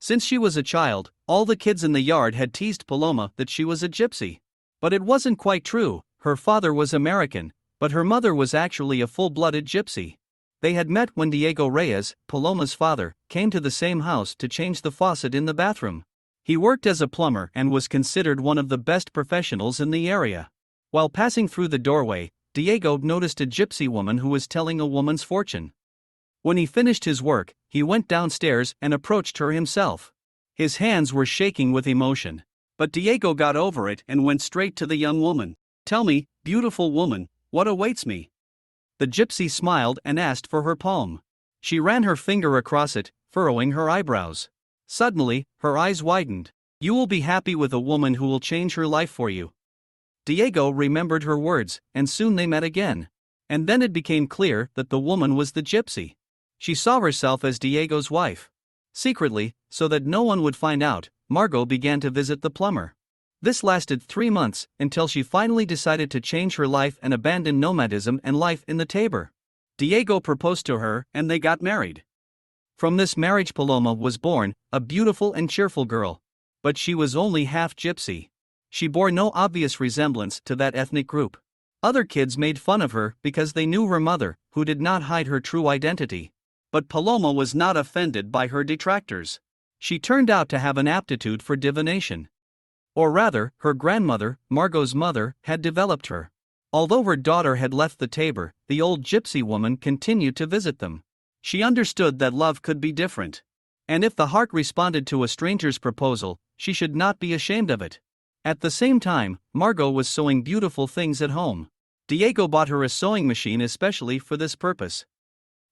Since she was a child, all the kids in the yard had teased Paloma that she was a gypsy. But it wasn't quite true. Her father was American, but her mother was actually a full-blooded gypsy. They had met when Diego Reyes, Paloma's father, came to the same house to change the faucet in the bathroom. He worked as a plumber and was considered one of the best professionals in the area. While passing through the doorway, Diego noticed a gypsy woman who was telling a woman's fortune. When he finished his work, he went downstairs and approached her himself. His hands were shaking with emotion. But Diego got over it and went straight to the young woman. "Tell me, beautiful woman, what awaits me?" The gypsy smiled and asked for her palm. She ran her finger across it, furrowing her eyebrows. Suddenly, her eyes widened. "You will be happy with a woman who will change her life for you." Diego remembered her words, and soon they met again. And then it became clear that the woman was the gypsy. She saw herself as Diego's wife. Secretly, so that no one would find out, Margot began to visit the plumber. This lasted 3 months, until she finally decided to change her life and abandon nomadism and life in the Tabor. Diego proposed to her, and they got married. From this marriage Paloma was born, a beautiful and cheerful girl. But she was only half gypsy. She bore no obvious resemblance to that ethnic group. Other kids made fun of her because they knew her mother, who did not hide her true identity. But Paloma was not offended by her detractors. She turned out to have an aptitude for divination. Or rather, her grandmother, Margot's mother, had developed her. Although her daughter had left the Tabor, the old gypsy woman continued to visit them. She understood that love could be different. And if the heart responded to a stranger's proposal, she should not be ashamed of it. At the same time, Margot was sewing beautiful things at home. Diego bought her a sewing machine especially for this purpose.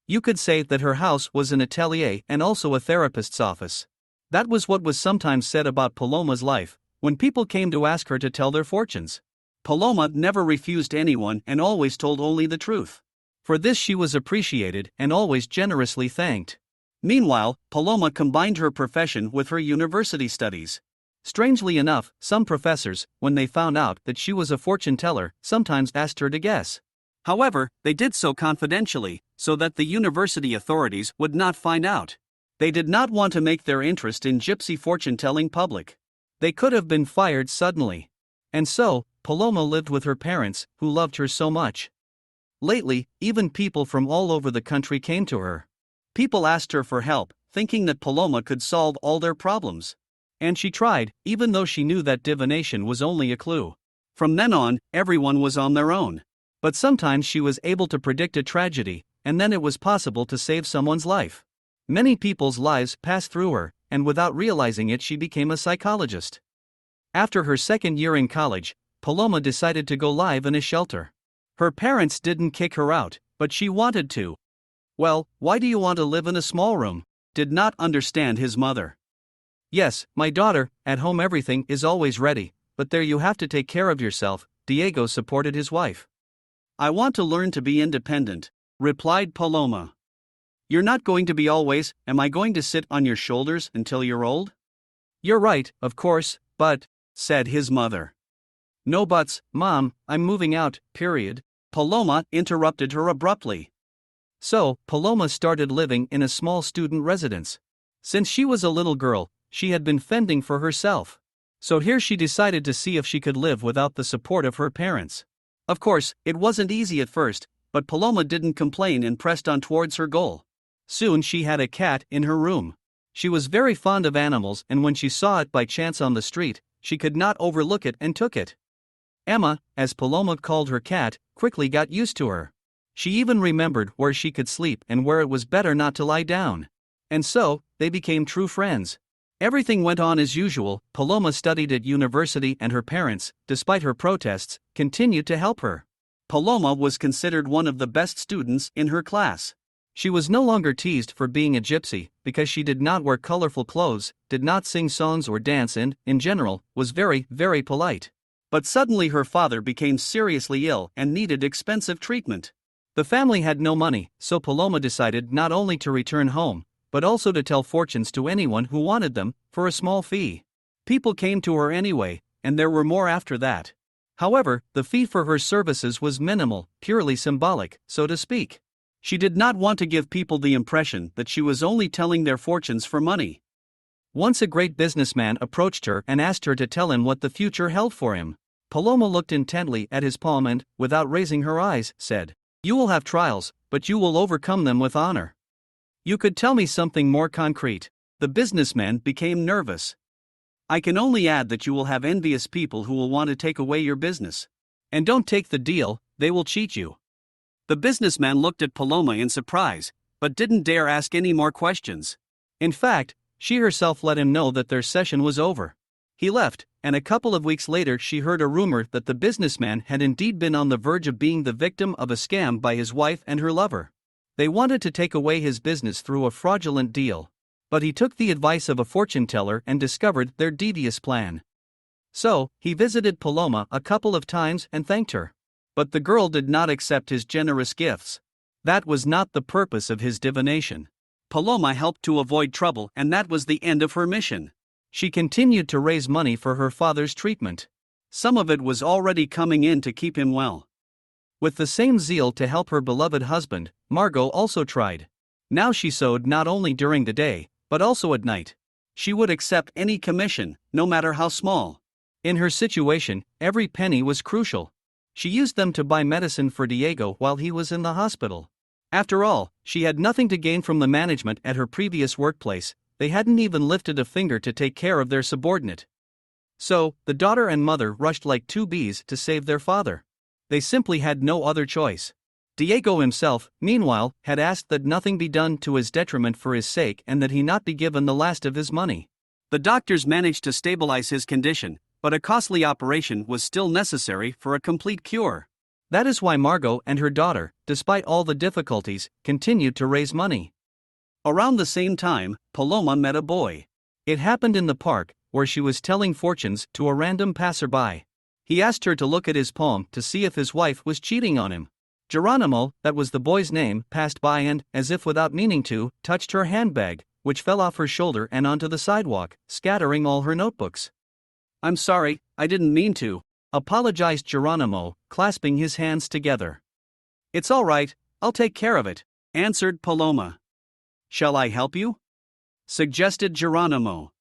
You could say that her house was an atelier and also a therapist's office. That was what was sometimes said about Paloma's life, when people came to ask her to tell their fortunes. Paloma never refused anyone and always told only the truth. For this she was appreciated and always generously thanked. Meanwhile, Paloma combined her profession with her university studies. Strangely enough, some professors, when they found out that she was a fortune teller, sometimes asked her to guess. However, they did so confidentially, so that the university authorities would not find out. They did not want to make their interest in gypsy fortune-telling public. They could have been fired suddenly. And so, Paloma lived with her parents, who loved her so much. Lately, even people from all over the country came to her. People asked her for help, thinking that Paloma could solve all their problems. And she tried, even though she knew that divination was only a clue. From then on, everyone was on their own. But sometimes she was able to predict a tragedy, and then it was possible to save someone's life. Many people's lives passed through her, and without realizing it she became a psychologist. After her second year in college, Paloma decided to go live in a shelter. Her parents didn't kick her out, but she wanted to. "Well, why do you want to live in a small room?" did not understand his mother. "Yes, my daughter, at home everything is always ready, but there you have to take care of yourself," Diego supported his wife. "I want to learn to be independent," replied Paloma. "You're not going to be always, am I going to sit on your shoulders until you're old?" "You're right, of course, but," said his mother. "No buts, Mom, I'm moving out, period," Paloma interrupted her abruptly. So, Paloma started living in a small student residence. Since she was a little girl, she had been fending for herself. So here she decided to see if she could live without the support of her parents. Of course, it wasn't easy at first, but Paloma didn't complain and pressed on towards her goal. Soon she had a cat in her room. She was very fond of animals, and when she saw it by chance on the street, she could not overlook it and took it. Emma, as Paloma called her cat, quickly got used to her. She even remembered where she could sleep and where it was better not to lie down. And so, they became true friends. Everything went on as usual. Paloma studied at university and her parents, despite her protests, continued to help her. Paloma was considered one of the best students in her class. She was no longer teased for being a gypsy, because she did not wear colorful clothes, did not sing songs or dance and, in general, was very, very polite. But suddenly her father became seriously ill and needed expensive treatment. The family had no money, so Paloma decided not only to return home, but also to tell fortunes to anyone who wanted them, for a small fee. People came to her anyway, and there were more after that. However, the fee for her services was minimal, purely symbolic, so to speak. She did not want to give people the impression that she was only telling their fortunes for money. Once a great businessman approached her and asked her to tell him what the future held for him. Paloma looked intently at his palm and, without raising her eyes, said, "You will have trials, but you will overcome them with honor. You could tell me something more concrete." The businessman became nervous. "I can only add that you will have envious people who will want to take away your business. And don't take the deal, they will cheat you." The businessman looked at Paloma in surprise, but didn't dare ask any more questions. In fact, she herself let him know that their session was over. He left, and a couple of weeks later she heard a rumor that the businessman had indeed been on the verge of being the victim of a scam by his wife and her lover. They wanted to take away his business through a fraudulent deal. But he took the advice of a fortune teller and discovered their devious plan. So, he visited Paloma a couple of times and thanked her. But the girl did not accept his generous gifts. That was not the purpose of his divination. Paloma helped to avoid trouble, and that was the end of her mission. She continued to raise money for her father's treatment. Some of it was already coming in to keep him well. With the same zeal to help her beloved husband, Margot also tried. Now she sewed not only during the day, but also at night. She would accept any commission, no matter how small. In her situation, every penny was crucial. She used them to buy medicine for Diego while he was in the hospital. After all, she had nothing to gain from the management at her previous workplace. They hadn't even lifted a finger to take care of their subordinate. So, the daughter and mother rushed like two bees to save their father. They simply had no other choice. Diego himself, meanwhile, had asked that nothing be done to his detriment for his sake and that he not be given the last of his money. The doctors managed to stabilize his condition, but a costly operation was still necessary for a complete cure. That is why Margot and her daughter, despite all the difficulties, continued to raise money. Around the same time, Paloma met a boy. It happened in the park, where she was telling fortunes to a random passerby. He asked her to look at his palm to see if his wife was cheating on him. Geronimo, that was the boy's name, passed by and, as if without meaning to, touched her handbag, which fell off her shoulder and onto the sidewalk, scattering all her notebooks. "I'm sorry, I didn't mean to," apologized Geronimo, clasping his hands together. "It's all right, I'll take care of it," answered Paloma. "Shall I help you?" suggested Geronimo.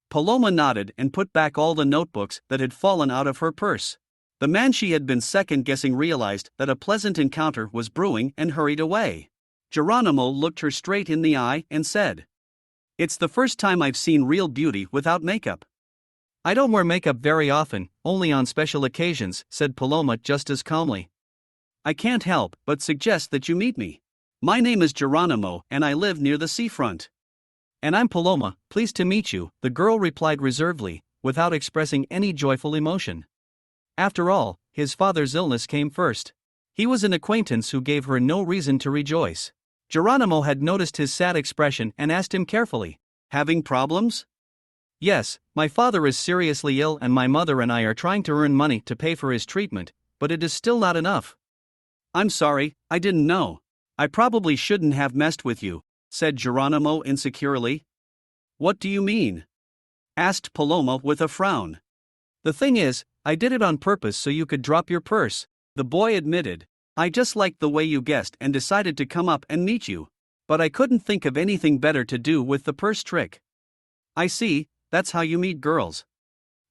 Paloma nodded and put back all the notebooks that had fallen out of her purse. The man she had been second-guessing realized that a pleasant encounter was brewing and hurried away. Geronimo looked her straight in the eye and said, "It's the first time I've seen real beauty without makeup." "I don't wear makeup very often, only on special occasions," said Paloma just as calmly. "I can't help but suggest that you meet me. My name is Geronimo and I live near the seafront." "And I'm Paloma, pleased to meet you," the girl replied reservedly, without expressing any joyful emotion. After all, his father's illness came first. He was an acquaintance who gave her no reason to rejoice. Geronimo had noticed his sad expression and asked him carefully, "Having problems?" "Yes, my father is seriously ill and my mother and I are trying to earn money to pay for his treatment, but it is still not enough." "I'm sorry, I didn't know. I probably shouldn't have messed with you," said Geronimo insecurely. "What do you mean?" asked Paloma with a frown. "The thing is, I did it on purpose so you could drop your purse," the boy admitted. "I just liked the way you guessed and decided to come up and meet you. But I couldn't think of anything better to do with the purse trick." "I see, that's how you meet girls."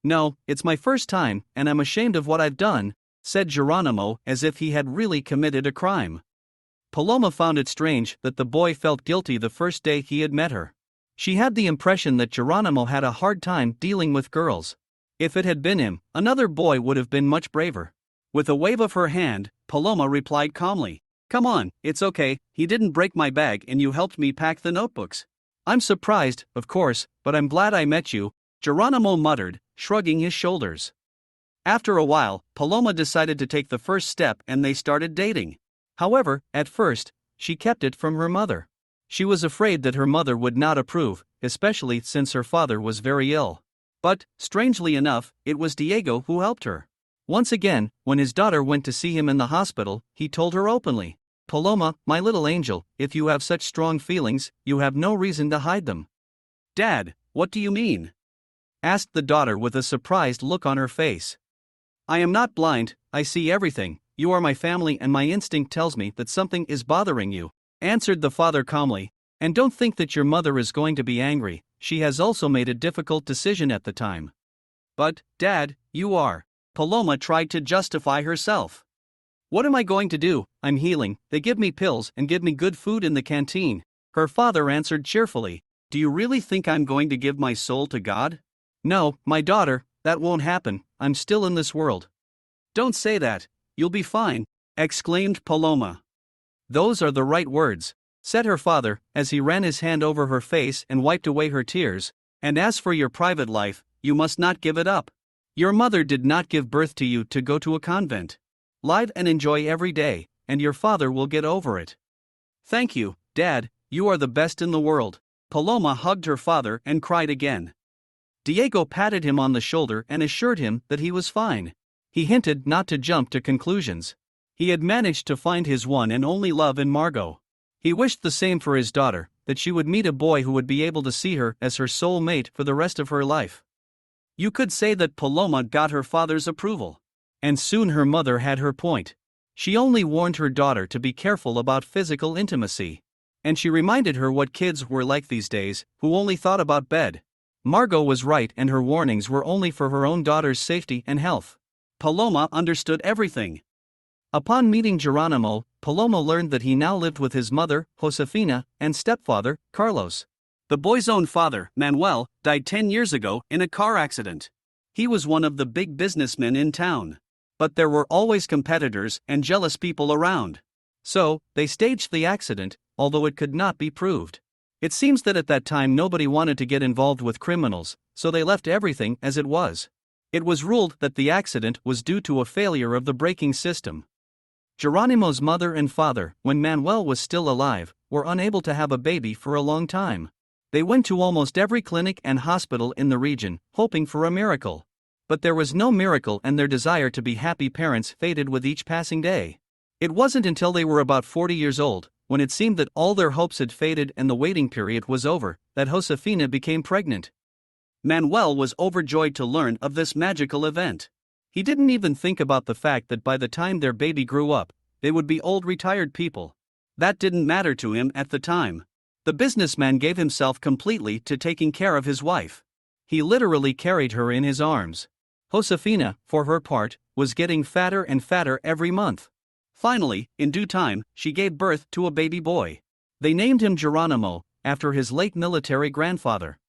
"No, it's my first time, and I'm ashamed of what I've done," said Geronimo as if he had really committed a crime. Paloma found it strange that the boy felt guilty the first day he had met her. She had the impression that Geronimo had a hard time dealing with girls. If it had been him, another boy would have been much braver. With a wave of her hand, Paloma replied calmly, "Come on, it's okay, he didn't break my bag and you helped me pack the notebooks." "I'm surprised, of course, but I'm glad I met you," Geronimo muttered, shrugging his shoulders. After a while, Paloma decided to take the first step and they started dating. However, at first, she kept it from her mother. She was afraid that her mother would not approve, especially since her father was very ill. But, strangely enough, it was Diego who helped her. Once again, when his daughter went to see him in the hospital, he told her openly, "Paloma, my little angel, if you have such strong feelings, you have no reason to hide them." "Dad, what do you mean?" asked the daughter with a surprised look on her face. "I am not blind, I see everything. You are my family and my instinct tells me that something is bothering you," answered the father calmly. "And don't think that your mother is going to be angry, she has also made a difficult decision at the time. But, Dad, you are. Paloma tried to justify herself. What am I going to do? I'm healing, they give me pills and give me good food in the canteen. Her father answered cheerfully. Do you really think I'm going to give my soul to God? No, my daughter, that won't happen, I'm still in this world. Don't say that, you'll be fine, exclaimed Paloma. Those are the right words, said her father, as he ran his hand over her face and wiped away her tears. And as for your private life, you must not give it up. Your mother did not give birth to you to go to a convent. Live and enjoy every day, and your father will get over it. Thank you, Dad, you are the best in the world. Paloma hugged her father and cried again. Diego patted him on the shoulder and assured him that he was fine. He hinted not to jump to conclusions. He had managed to find his one and only love in Margot. He wished the same for his daughter, that she would meet a boy who would be able to see her as her soul mate for the rest of her life. You could say that Paloma got her father's approval. And soon her mother had her point. She only warned her daughter to be careful about physical intimacy. And she reminded her what kids were like these days, who only thought about bed. Margot was right, and her warnings were only for her own daughter's safety and health. Paloma understood everything. Upon meeting Geronimo, Paloma learned that he now lived with his mother, Josefina, and stepfather, Carlos. The boy's own father, Manuel, died 10 years ago in a car accident. He was one of the big businessmen in town. But there were always competitors and jealous people around. So, they staged the accident, although it could not be proved. It seems that at that time nobody wanted to get involved with criminals, so they left everything as it was. It was ruled that the accident was due to a failure of the braking system. Geronimo's mother and father, when Manuel was still alive, were unable to have a baby for a long time. They went to almost every clinic and hospital in the region, hoping for a miracle. But there was no miracle, and their desire to be happy parents faded with each passing day. It wasn't until they were about 40 years old, when it seemed that all their hopes had faded and the waiting period was over, that Josefina became pregnant. Manuel was overjoyed to learn of this magical event. He didn't even think about the fact that by the time their baby grew up, they would be old retired people. That didn't matter to him at the time. The businessman gave himself completely to taking care of his wife. He literally carried her in his arms. Josefina, for her part, was getting fatter and fatter every month. Finally, in due time, she gave birth to a baby boy. They named him Geronimo, after his late military grandfather.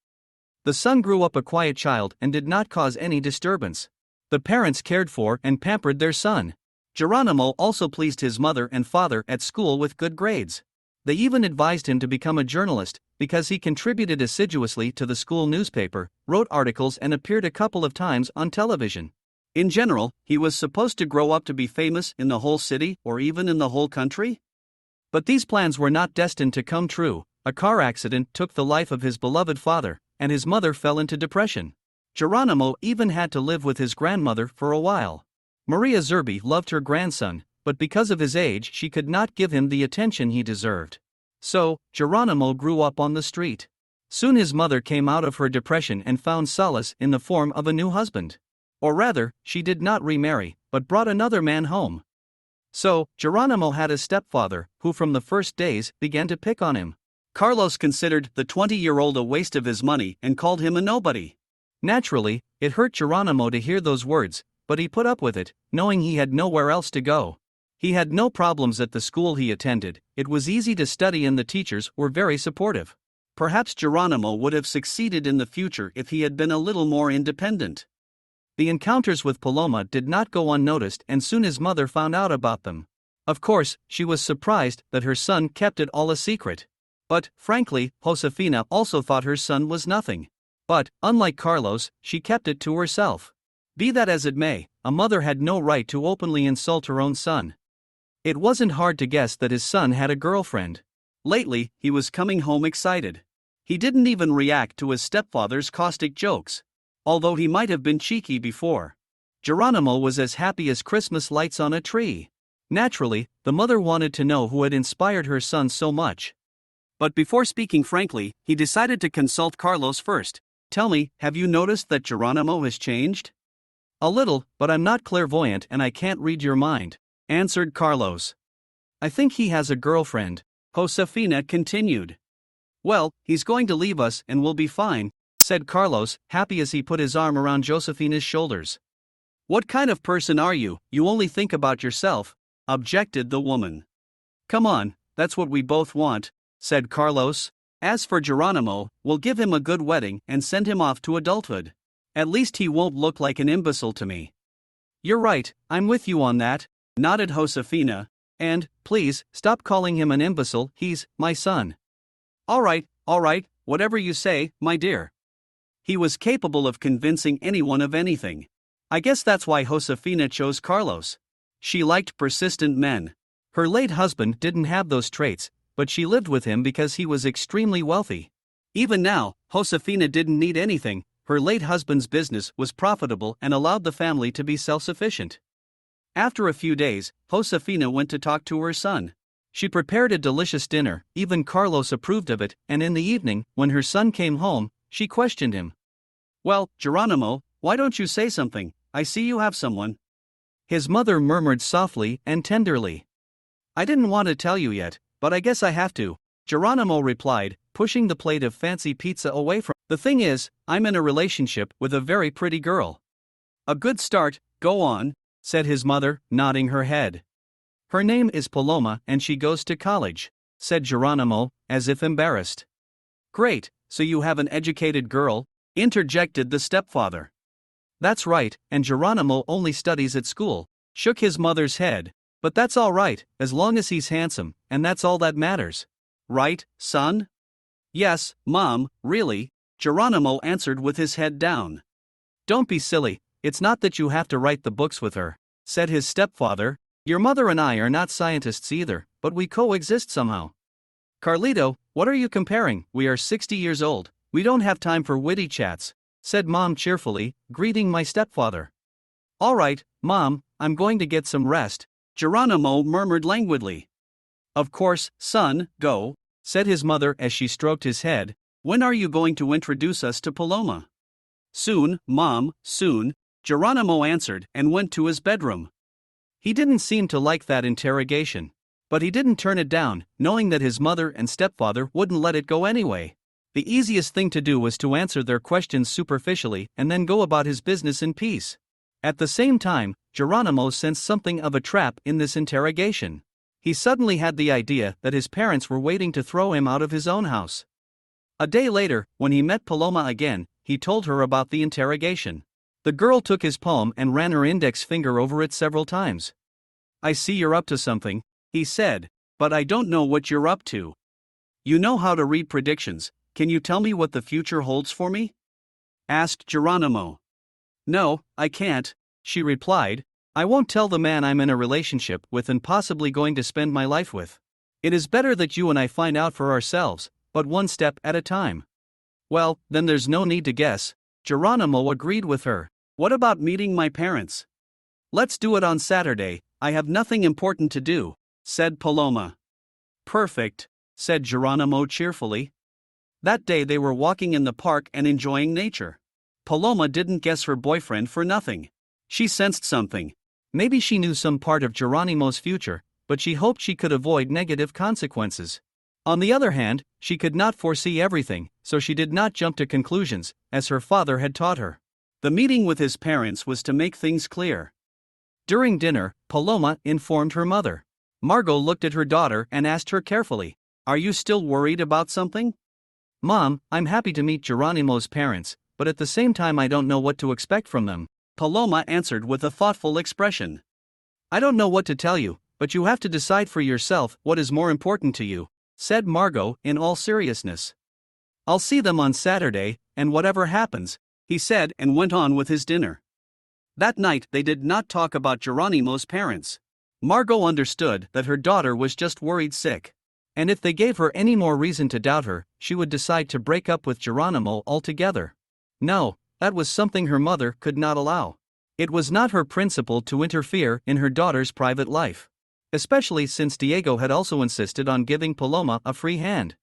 The son grew up a quiet child and did not cause any disturbance. The parents cared for and pampered their son. Geronimo also pleased his mother and father at school with good grades. They even advised him to become a journalist, because he contributed assiduously to the school newspaper, wrote articles, and appeared a couple of times on television. In general, he was supposed to grow up to be famous in the whole city or even in the whole country. But these plans were not destined to come true. A car accident took the life of his beloved father, and his mother fell into depression. Geronimo even had to live with his grandmother for a while. Maria Zerbi loved her grandson, but because of his age she could not give him the attention he deserved. So, Geronimo grew up on the street. Soon his mother came out of her depression and found solace in the form of a new husband. Or rather, she did not remarry, but brought another man home. So, Geronimo had a stepfather, who from the first days began to pick on him. Carlos considered the 20-year-old a waste of his money and called him a nobody. Naturally, it hurt Geronimo to hear those words, but he put up with it, knowing he had nowhere else to go. He had no problems at the school he attended, it was easy to study and the teachers were very supportive. Perhaps Geronimo would have succeeded in the future if he had been a little more independent. The encounters with Paloma did not go unnoticed, and soon his mother found out about them. Of course, she was surprised that her son kept it all a secret. But, frankly, Josefina also thought her son was nothing. But, unlike Carlos, she kept it to herself. Be that as it may, a mother had no right to openly insult her own son. It wasn't hard to guess that his son had a girlfriend. Lately, he was coming home excited. He didn't even react to his stepfather's caustic jokes. Although he might have been cheeky before. Geronimo was as happy as Christmas lights on a tree. Naturally, the mother wanted to know who had inspired her son so much. But before speaking frankly, he decided to consult Carlos first. Tell me, have you noticed that Geronimo has changed? A little, but I'm not clairvoyant and I can't read your mind, answered Carlos. I think he has a girlfriend, Josefina continued. Well, he's going to leave us and we'll be fine, said Carlos, happy as he put his arm around Josefina's shoulders. What kind of person are you? You only think about yourself, objected the woman. Come on, that's what we both want, said Carlos. As for Geronimo, we'll give him a good wedding and send him off to adulthood. At least he won't look like an imbecile to me. You're right, I'm with you on that, nodded Josefina. And, please, stop calling him an imbecile, he's my son. All right, whatever you say, my dear. He was capable of convincing anyone of anything. I guess that's why Josefina chose Carlos. She liked persistent men. Her late husband didn't have those traits, but she lived with him because he was extremely wealthy. Even now, Josefina didn't need anything. Her late husband's business was profitable and allowed the family to be self-sufficient. After a few days, Josefina went to talk to her son. She prepared a delicious dinner, even Carlos approved of it, and in the evening, when her son came home, she questioned him. Well, Geronimo, why don't you say something? I see you have someone. His mother murmured softly and tenderly. I didn't want to tell you yet, but I guess I have to, Geronimo replied, pushing the plate of fancy pizza away from. The thing is, I'm in a relationship with a very pretty girl. A good start, go on, said his mother, nodding her head. Her name is Paloma and she goes to college, said Geronimo, as if embarrassed. Great, so you have an educated girl, interjected the stepfather. That's right, and Geronimo only studies at school, shook his mother's head. But that's all right, as long as he's handsome, and that's all that matters. Right, son? Yes, Mom, really, Geronimo answered with his head down. Don't be silly, it's not that you have to write the books with her, said his stepfather. Your mother and I are not scientists either, but we coexist somehow. Carlito, what are you comparing? We are 60 years old, we don't have time for witty chats, said Mom cheerfully, greeting my stepfather. All right, Mom, I'm going to get some rest, Geronimo murmured languidly. Of course, son, go, said his mother as she stroked his head. When are you going to introduce us to Paloma? Soon, Mom, soon, Geronimo answered and went to his bedroom. He didn't seem to like that interrogation. But he didn't turn it down, knowing that his mother and stepfather wouldn't let it go anyway. The easiest thing to do was to answer their questions superficially and then go about his business in peace. At the same time, Geronimo sensed something of a trap in this interrogation. He suddenly had the idea that his parents were waiting to throw him out of his own house. A day later, when he met Paloma again, he told her about the interrogation. The girl took his palm and ran her index finger over it several times. I see you're up to something, he said, but I don't know what you're up to. You know how to read predictions, can you tell me what the future holds for me? Asked Geronimo. No, I can't, she replied. I won't tell the man I'm in a relationship with and possibly going to spend my life with. It is better that you and I find out for ourselves, but one step at a time. Well, then there's no need to guess, Geronimo agreed with her. What about meeting my parents? Let's do it on Saturday, I have nothing important to do, said Paloma. Perfect, said Geronimo cheerfully. That day they were walking in the park and enjoying nature. Paloma didn't guess her boyfriend for nothing. She sensed something. Maybe she knew some part of Geronimo's future, but she hoped she could avoid negative consequences. On the other hand, she could not foresee everything, so she did not jump to conclusions, as her father had taught her. The meeting with his parents was to make things clear. During dinner, Paloma informed her mother. Margot looked at her daughter and asked her carefully, "Are you still worried about something?" "Mom, I'm happy to meet Geronimo's parents, but at the same time I don't know what to expect from them," Paloma answered with a thoughtful expression. "I don't know what to tell you, but you have to decide for yourself what is more important to you," said Margot in all seriousness. "I'll see them on Saturday, and whatever happens," he said and went on with his dinner. That night they did not talk about Geronimo's parents. Margot understood that her daughter was just worried sick. And if they gave her any more reason to doubt her, she would decide to break up with Geronimo altogether. No, that was something her mother could not allow. It was not her principle to interfere in her daughter's private life. Especially since Diego had also insisted on giving Paloma a free hand.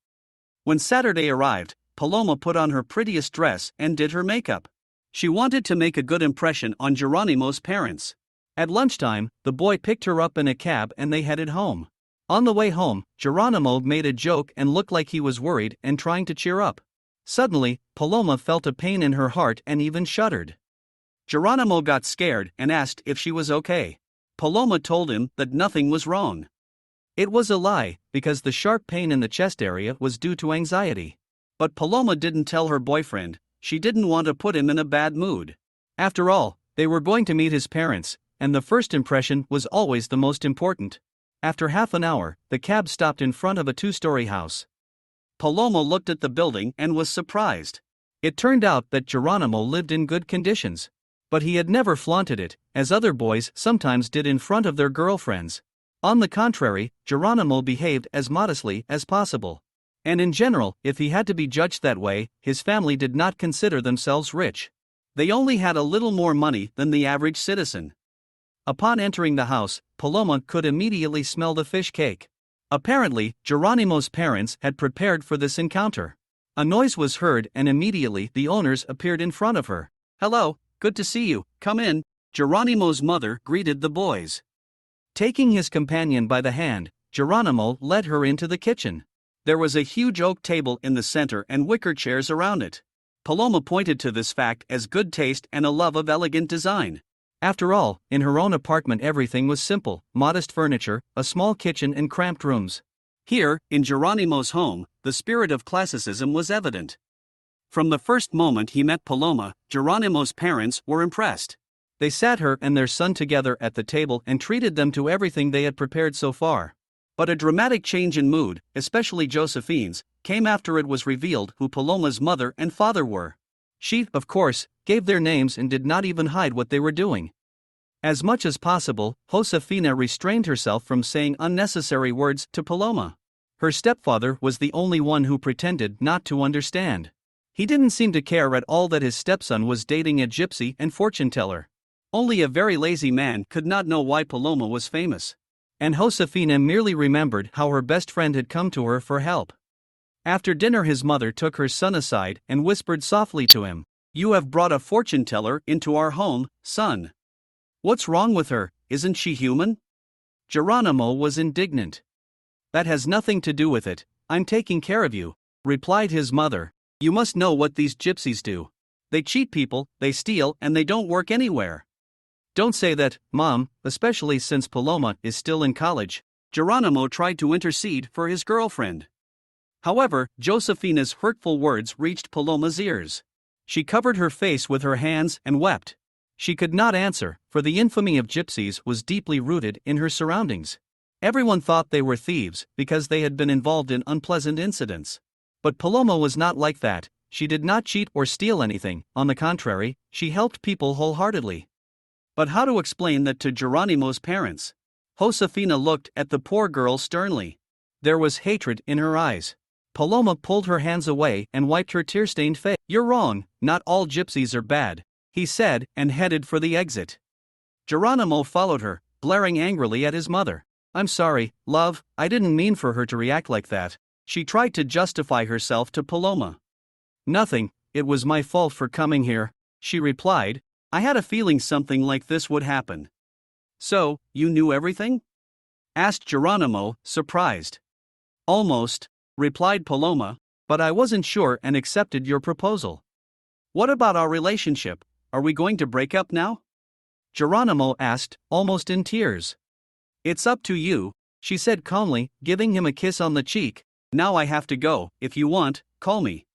When Saturday arrived, Paloma put on her prettiest dress and did her makeup. She wanted to make a good impression on Geronimo's parents. At lunchtime, the boy picked her up in a cab and they headed home. On the way home, Geronimo made a joke and looked like he was worried and trying to cheer up. Suddenly, Paloma felt a pain in her heart and even shuddered. Geronimo got scared and asked if she was okay. Paloma told him that nothing was wrong. It was a lie, because the sharp pain in the chest area was due to anxiety. But Paloma didn't tell her boyfriend. She didn't want to put him in a bad mood. After all, they were going to meet his parents, and the first impression was always the most important. After half an hour, the cab stopped in front of a two-story house. Paloma looked at the building and was surprised. It turned out that Geronimo lived in good conditions. But he had never flaunted it, as other boys sometimes did in front of their girlfriends. On the contrary, Geronimo behaved as modestly as possible. And in general, if he had to be judged that way, his family did not consider themselves rich. They only had a little more money than the average citizen. Upon entering the house, Paloma could immediately smell the fish cake. Apparently, Geronimo's parents had prepared for this encounter. A noise was heard and immediately the owners appeared in front of her. "Hello, good to see you, come in," Geronimo's mother greeted the boys. Taking his companion by the hand, Geronimo led her into the kitchen. There was a huge oak table in the center and wicker chairs around it. Paloma pointed to this fact as good taste and a love of elegant design. After all, in her own apartment everything was simple, modest furniture, a small kitchen and cramped rooms. Here, in Geronimo's home, the spirit of classicism was evident. From the first moment he met Paloma, Geronimo's parents were impressed. They sat her and their son together at the table and treated them to everything they had prepared so far. But a dramatic change in mood, especially Josephine's, came after it was revealed who Paloma's mother and father were. She, of course, gave their names and did not even hide what they were doing. As much as possible, Josefina restrained herself from saying unnecessary words to Paloma. Her stepfather was the only one who pretended not to understand. He didn't seem to care at all that his stepson was dating a gypsy and fortune-teller. Only a very lazy man could not know why Paloma was famous. And Josefina merely remembered how her best friend had come to her for help. After dinner his mother took her son aside and whispered softly to him, "You have brought a fortune-teller into our home, son. What's wrong with her, isn't she human?" Geronimo was indignant. "That has nothing to do with it, I'm taking care of you," replied his mother. "You must know what these gypsies do. They cheat people, they steal, and they don't work anywhere." "Don't say that, Mom, especially since Paloma is still in college." Geronimo tried to intercede for his girlfriend. However, Josefina's hurtful words reached Paloma's ears. She covered her face with her hands and wept. She could not answer, for the infamy of gypsies was deeply rooted in her surroundings. Everyone thought they were thieves because they had been involved in unpleasant incidents. But Paloma was not like that. She did not cheat or steal anything, on the contrary, she helped people wholeheartedly. But how to explain that to Geronimo's parents? Josefina looked at the poor girl sternly. There was hatred in her eyes. Paloma pulled her hands away and wiped her tear-stained face. "You're wrong, not all gypsies are bad," he said and headed for the exit. Geronimo followed her, glaring angrily at his mother. "I'm sorry, love, I didn't mean for her to react like that." She tried to justify herself to Paloma. "Nothing, it was my fault for coming here," she replied. "I had a feeling something like this would happen." "So, you knew everything?" asked Geronimo, surprised. "Almost," replied Paloma, "but I wasn't sure and accepted your proposal." "What about our relationship? Are we going to break up now?" Geronimo asked, almost in tears. "It's up to you," she said calmly, giving him a kiss on the cheek. "Now I have to go, if you want, call me."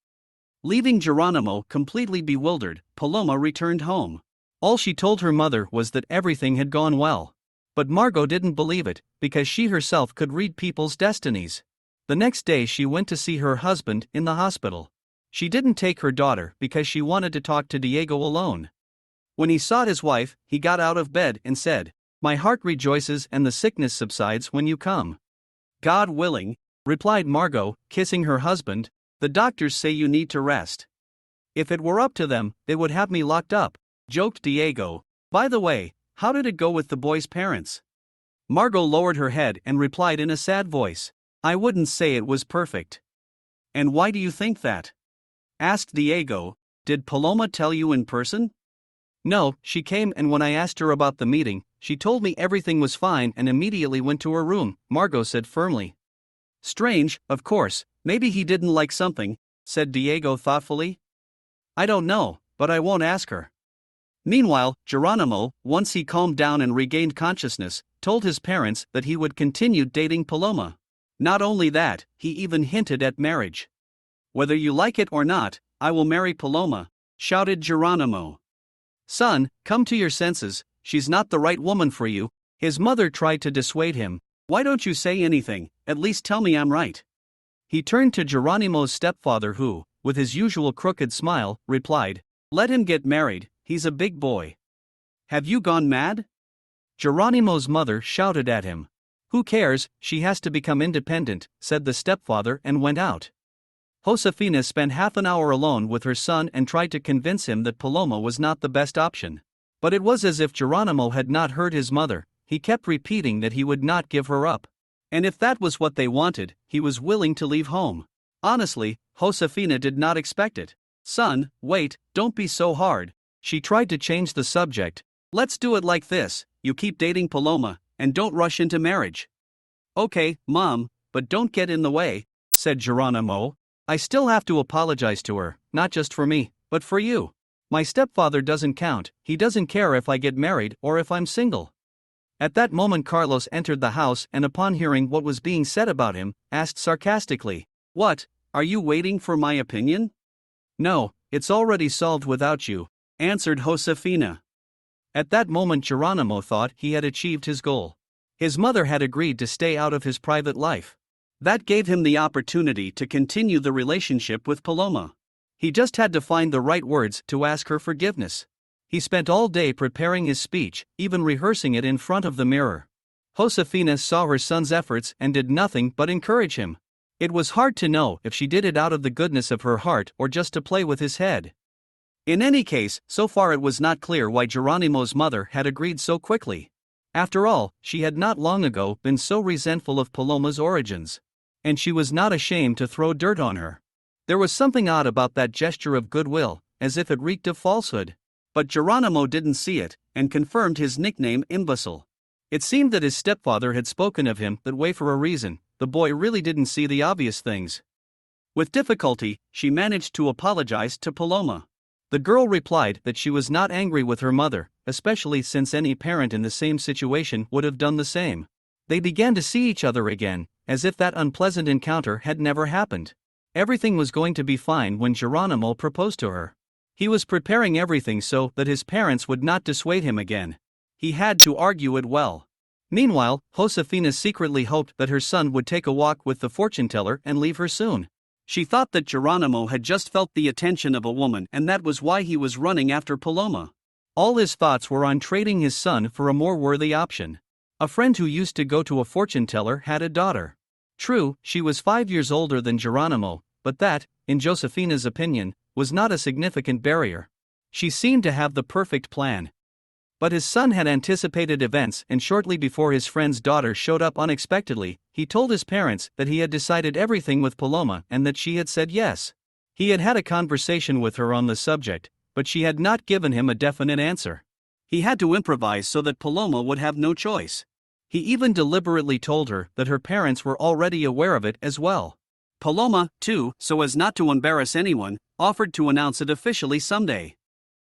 Leaving Geronimo completely bewildered, Paloma returned home. All she told her mother was that everything had gone well. But Margot didn't believe it, because she herself could read people's destinies. The next day she went to see her husband in the hospital. She didn't take her daughter because she wanted to talk to Diego alone. When he saw his wife, he got out of bed and said, "My heart rejoices and the sickness subsides when you come." "God willing," replied Margot, kissing her husband. "The doctors say you need to rest." "If it were up to them, they would have me locked up," joked Diego. "By the way, how did it go with the boy's parents?" Margot lowered her head and replied in a sad voice, "I wouldn't say it was perfect." "And why do you think that?" asked Diego. "Did Paloma tell you in person?" "No, she came and when I asked her about the meeting, She told me everything was fine and immediately went to her room, Margot said firmly. Strange, of course, maybe he didn't like something, said Diego thoughtfully. I don't know, but I won't ask her. Meanwhile, Geronimo, once he calmed down and regained consciousness, told his parents that he would continue dating Paloma. Not only that, he even hinted at marriage. Whether you like it or not, I will marry Paloma, shouted Geronimo. Son, come to your senses, she's not the right woman for you. His mother tried to dissuade him. Why don't you say anything, at least tell me I'm right. He turned to Geronimo's stepfather who, with his usual crooked smile, replied, let him get married, he's a big boy. Have you gone mad? Geronimo's mother shouted at him. Who cares, she has to become independent, said the stepfather and went out. Josefina spent half an hour alone with her son and tried to convince him that Paloma was not the best option. But it was as if Geronimo had not heard his mother. He kept repeating that he would not give her up. And if that was what they wanted, he was willing to leave home. Honestly, Josefina did not expect it. Son, wait, don't be so hard. She tried to change the subject. Let's do it like this, you keep dating Paloma, and don't rush into marriage. Okay, Mom, but don't get in the way, said Geronimo. I still have to apologize to her, not just for me, but for you. My stepfather doesn't count, he doesn't care if I get married or if I'm single. At that moment Carlos entered the house and upon hearing what was being said about him, asked sarcastically, What, are you waiting for my opinion? No, it's already solved without you, answered Josefina. At that moment Geronimo thought he had achieved his goal. His mother had agreed to stay out of his private life. That gave him the opportunity to continue the relationship with Paloma. He just had to find the right words to ask her forgiveness. He spent all day preparing his speech, even rehearsing it in front of the mirror. Josefina saw her son's efforts and did nothing but encourage him. It was hard to know if she did it out of the goodness of her heart or just to play with his head. In any case, so far it was not clear why Geronimo's mother had agreed so quickly. After all, she had not long ago been so resentful of Paloma's origins. And she was not ashamed to throw dirt on her. There was something odd about that gesture of goodwill, as if it reeked of falsehood. But Geronimo didn't see it, and confirmed his nickname imbecile. It seemed that his stepfather had spoken of him that way for a reason. The boy really didn't see the obvious things. With difficulty, she managed to apologize to Paloma. The girl replied that she was not angry with her mother, especially since any parent in the same situation would have done the same. They began to see each other again, as if that unpleasant encounter had never happened. Everything was going to be fine when Geronimo proposed to her. He was preparing everything so that his parents would not dissuade him again. He had to argue it well. Meanwhile, Josefina secretly hoped that her son would take a walk with the fortune teller and leave her soon. She thought that Geronimo had just felt the attention of a woman and that was why he was running after Paloma. All his thoughts were on trading his son for a more worthy option. A friend who used to go to a fortune teller had a daughter. True, she was 5 years older than Geronimo, but that, in Josefina's opinion, was not a significant barrier. She seemed to have the perfect plan. But his son had anticipated events and shortly before his friend's daughter showed up unexpectedly, he told his parents that he had decided everything with Paloma and that she had said yes. He had had a conversation with her on the subject, but she had not given him a definite answer. He had to improvise so that Paloma would have no choice. He even deliberately told her that her parents were already aware of it as well. Paloma, too, so as not to embarrass anyone, offered to announce it officially someday.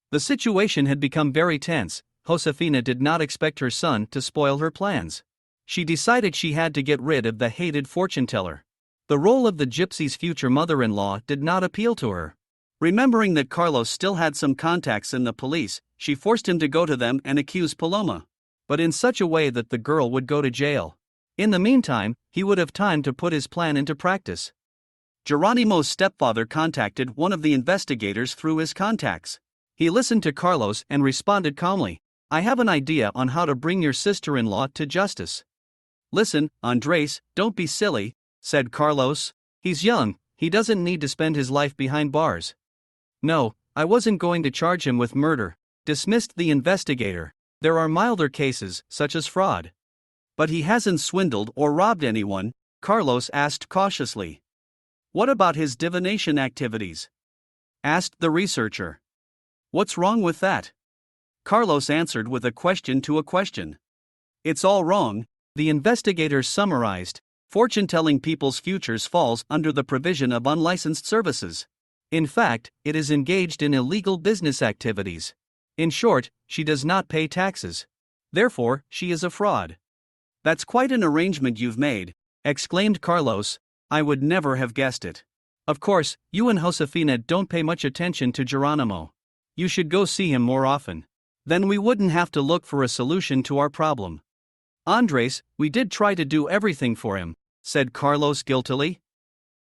The situation had become very tense. Josefina did not expect her son to spoil her plans. She decided she had to get rid of the hated fortune teller. The role of the gypsy's future mother-in-law did not appeal to her. Remembering that Carlos still had some contacts in the police, she forced him to go to them and accuse Paloma. But in such a way that the girl would go to jail. In the meantime, he would have time to put his plan into practice. Geronimo's stepfather contacted one of the investigators through his contacts. He listened to Carlos and responded calmly, I have an idea on how to bring your sister-in-law to justice. Listen, Andres, don't be silly, said Carlos. He's young, he doesn't need to spend his life behind bars. No, I wasn't going to charge him with murder, dismissed the investigator. There are milder cases, such as fraud. But he hasn't swindled or robbed anyone, Carlos asked cautiously. What about his divination activities? Asked the researcher. What's wrong with that? Carlos answered with a question to a question. It's all wrong, the investigators summarized. Fortune-telling people's futures falls under the provision of unlicensed services. In fact, it is engaged in illegal business activities. In short, she does not pay taxes. Therefore, she is a fraud. That's quite an arrangement you've made, exclaimed Carlos. I would never have guessed it. Of course, you and Josefina don't pay much attention to Geronimo. You should go see him more often. Then we wouldn't have to look for a solution to our problem. Andres, we did try to do everything for him, said Carlos guiltily.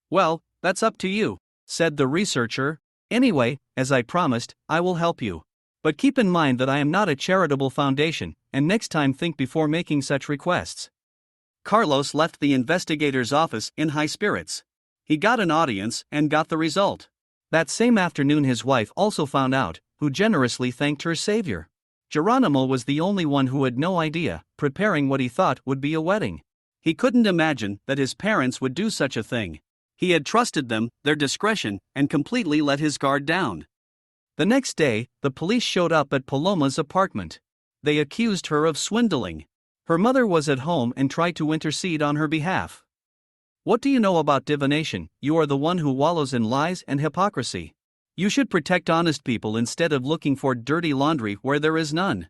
Well, that's up to you, said the researcher. Anyway, as I promised, I will help you. But keep in mind that I am not a charitable foundation, and next time think before making such requests. Carlos left the investigator's office in high spirits. He got an audience and got the result. That same afternoon his wife also found out, who generously thanked her savior. Geronimo was the only one who had no idea, preparing what he thought would be a wedding. He couldn't imagine that his parents would do such a thing. He had trusted them, their discretion, and completely let his guard down. The next day, the police showed up at Paloma's apartment. They accused her of swindling. Her mother was at home and tried to intercede on her behalf. What do you know about divination? You are the one who wallows in lies and hypocrisy. You should protect honest people instead of looking for dirty laundry where there is none.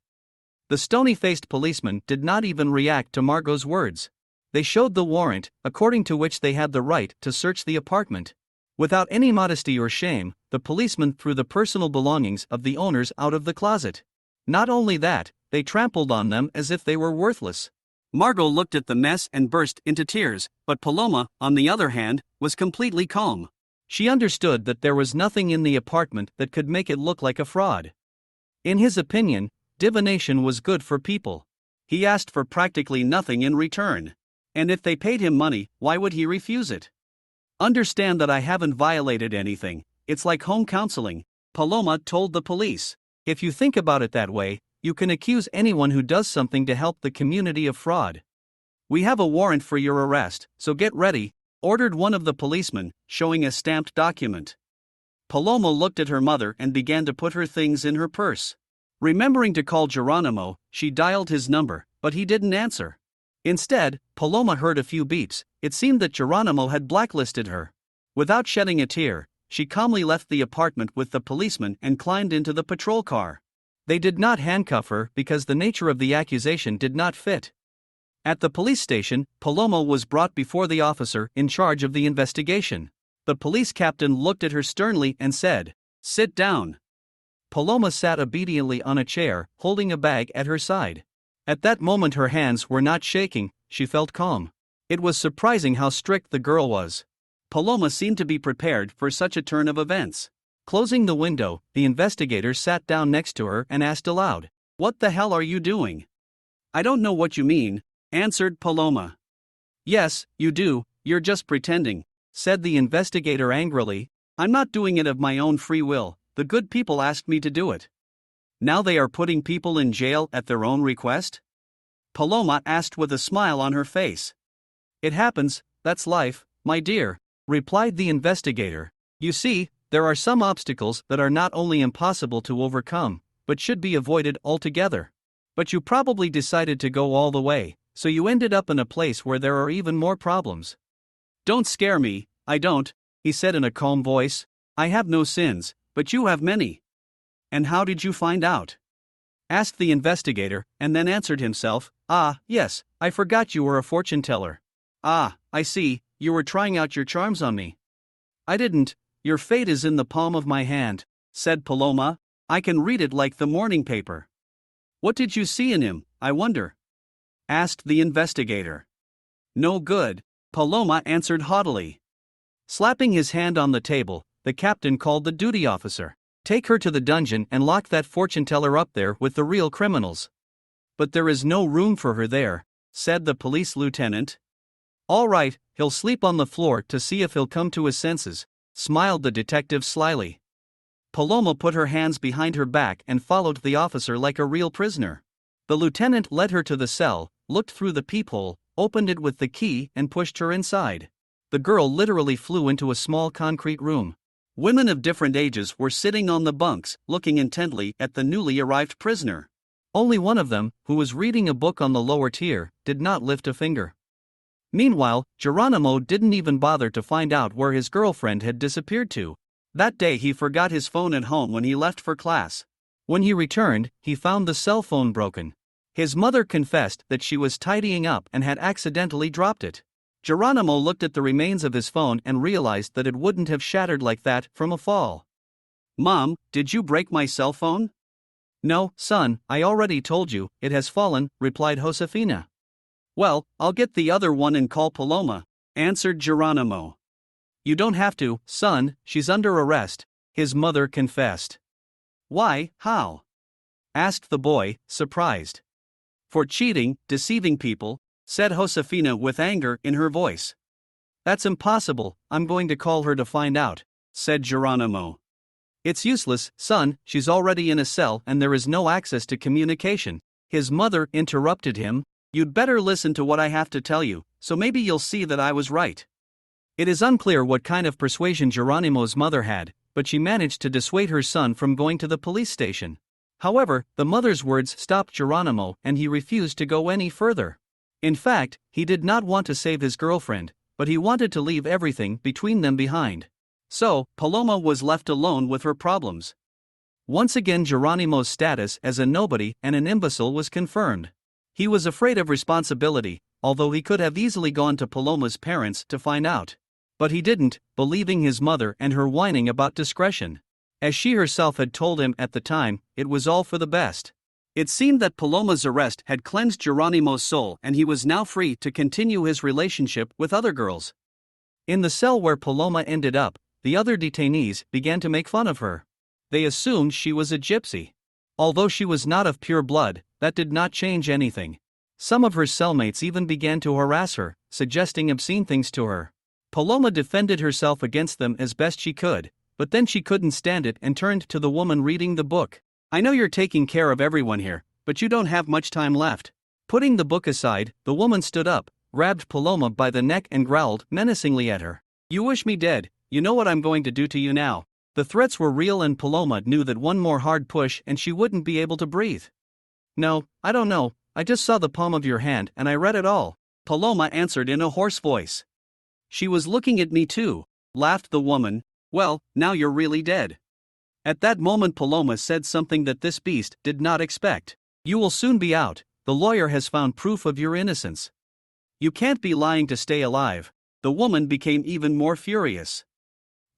The stony-faced policeman did not even react to Margot's words. They showed the warrant, according to which they had the right to search the apartment. Without any modesty or shame, the policeman threw the personal belongings of the owners out of the closet. Not only that, they trampled on them as if they were worthless. Margot looked at the mess and burst into tears, but Paloma, on the other hand, was completely calm. She understood that there was nothing in the apartment that could make it look like a fraud. In his opinion, divination was good for people. He asked for practically nothing in return. And if they paid him money, why would he refuse it? Understand that I haven't violated anything, it's like home counseling, Paloma told the police. If you think about it that way, you can accuse anyone who does something to help the community of fraud. We have a warrant for your arrest, so get ready, ordered one of the policemen, showing a stamped document. Paloma looked at her mother and began to put her things in her purse. Remembering to call Geronimo, she dialed his number, but he didn't answer. Instead, Paloma heard a few beeps. It seemed that Geronimo had blacklisted her. Without shedding a tear, she calmly left the apartment with the policeman and climbed into the patrol car. They did not handcuff her because the nature of the accusation did not fit. At the police station, Paloma was brought before the officer in charge of the investigation. The police captain looked at her sternly and said, "Sit down." Paloma sat obediently on a chair, holding a bag at her side. At that moment her hands were not shaking, she felt calm. It was surprising how strict the girl was. Paloma seemed to be prepared for such a turn of events. Closing the window, the investigator sat down next to her and asked aloud, "What the hell are you doing?" "I don't know what you mean," answered Paloma. "Yes, you do, you're just pretending," said the investigator angrily. "I'm not doing it of my own free will, the good people asked me to do it." "Now they are putting people in jail at their own request?" Paloma asked with a smile on her face. "It happens, that's life, my dear," replied the investigator. "You see, there are some obstacles that are not only impossible to overcome, but should be avoided altogether. But you probably decided to go all the way, so you ended up in a place where there are even more problems." "Don't scare me, I don't," he said in a calm voice. "I have no sins, but you have many." "And how did you find out?" asked the investigator, and then answered himself, "Ah, yes, I forgot you were a fortune teller. Ah, I see, you were trying out your charms on me." "I didn't, your fate is in the palm of my hand," said Paloma. "I can read it like the morning paper." "What did you see in him, I wonder?" asked the investigator. "No good," Paloma answered haughtily. Slapping his hand on the table, the captain called the duty officer. "Take her to the dungeon and lock that fortune teller up there with the real criminals." "But there is no room for her there," said the police lieutenant. "All right, he'll sleep on the floor to see if he'll come to his senses," smiled the detective slyly. Paloma put her hands behind her back and followed the officer like a real prisoner. The lieutenant led her to the cell, looked through the peephole, opened it with the key and pushed her inside. The girl literally flew into a small concrete room. Women of different ages were sitting on the bunks, looking intently at the newly arrived prisoner. Only one of them, who was reading a book on the lower tier, did not lift a finger. Meanwhile, Geronimo didn't even bother to find out where his girlfriend had disappeared to. That day he forgot his phone at home when he left for class. When he returned, he found the cell phone broken. His mother confessed that she was tidying up and had accidentally dropped it. Geronimo looked at the remains of his phone and realized that it wouldn't have shattered like that from a fall. "Mom, did you break my cell phone?" "No, son, I already told you, it has fallen," replied Josefina. "Well, I'll get the other one and call Paloma," answered Geronimo. "You don't have to, son, she's under arrest," his mother confessed. "Why, how?" asked the boy, surprised. "For cheating, deceiving people," said Josefina with anger in her voice. "That's impossible, I'm going to call her to find out," said Geronimo. "It's useless, son, she's already in a cell and there is no access to communication," his mother interrupted him. "You'd better listen to what I have to tell you, so maybe you'll see that I was right." It is unclear what kind of persuasion Geronimo's mother had, but she managed to dissuade her son from going to the police station. However, the mother's words stopped Geronimo and he refused to go any further. In fact, he did not want to save his girlfriend, but he wanted to leave everything between them behind. So, Paloma was left alone with her problems. Once again, Geronimo's status as a nobody and an imbecile was confirmed. He was afraid of responsibility, although he could have easily gone to Paloma's parents to find out. But he didn't, believing his mother and her whining about discretion. As she herself had told him at the time, it was all for the best. It seemed that Paloma's arrest had cleansed Geronimo's soul and he was now free to continue his relationship with other girls. In the cell where Paloma ended up, the other detainees began to make fun of her. They assumed she was a gypsy. Although she was not of pure blood, that did not change anything. Some of her cellmates even began to harass her, suggesting obscene things to her. Paloma defended herself against them as best she could, but then she couldn't stand it and turned to the woman reading the book. "I know you're taking care of everyone here, but you don't have much time left." Putting the book aside, the woman stood up, grabbed Paloma by the neck and growled menacingly at her. "You wish me dead, you know what I'm going to do to you now." The threats were real and Paloma knew that one more hard push and she wouldn't be able to breathe. "No, I don't know, I just saw the palm of your hand and I read it all," Paloma answered in a hoarse voice. "She was looking at me too," laughed the woman. "Well, now you're really dead." At that moment Paloma said something that this beast did not expect. "You will soon be out, the lawyer has found proof of your innocence. You can't be lying to stay alive." The woman became even more furious.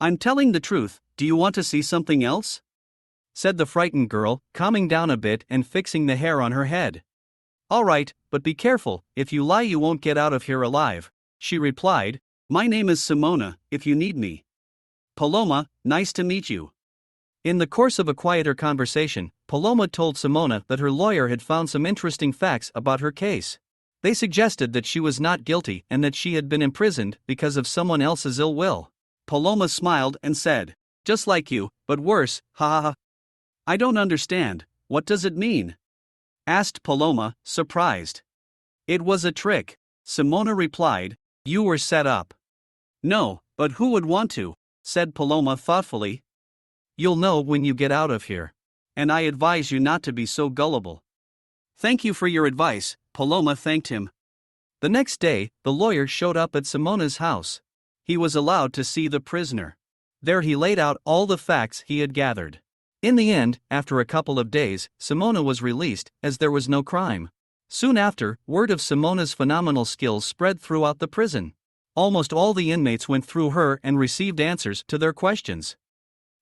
"I'm telling the truth, do you want to see something else?" said the frightened girl, calming down a bit and fixing the hair on her head. "All right, but be careful, if you lie you won't get out of here alive," she replied. "My name is Simona, if you need me." "Paloma, nice to meet you." In the course of a quieter conversation, Paloma told Simona that her lawyer had found some interesting facts about her case. They suggested that she was not guilty and that she had been imprisoned because of someone else's ill will. Paloma smiled and said, "Just like you, but worse, ha ha ha." "I don't understand, what does it mean?" asked Paloma, surprised. "It was a trick," Simona replied. "You were set up." "No, but who would want to?" said Paloma thoughtfully. "You'll know when you get out of here. And I advise you not to be so gullible." "Thank you for your advice," Paloma thanked him. The next day, the lawyer showed up at Simona's house. He was allowed to see the prisoner. There he laid out all the facts he had gathered. In the end, after a couple of days, Simona was released, as there was no crime. Soon after, word of Simona's phenomenal skills spread throughout the prison. Almost all the inmates went through her and received answers to their questions.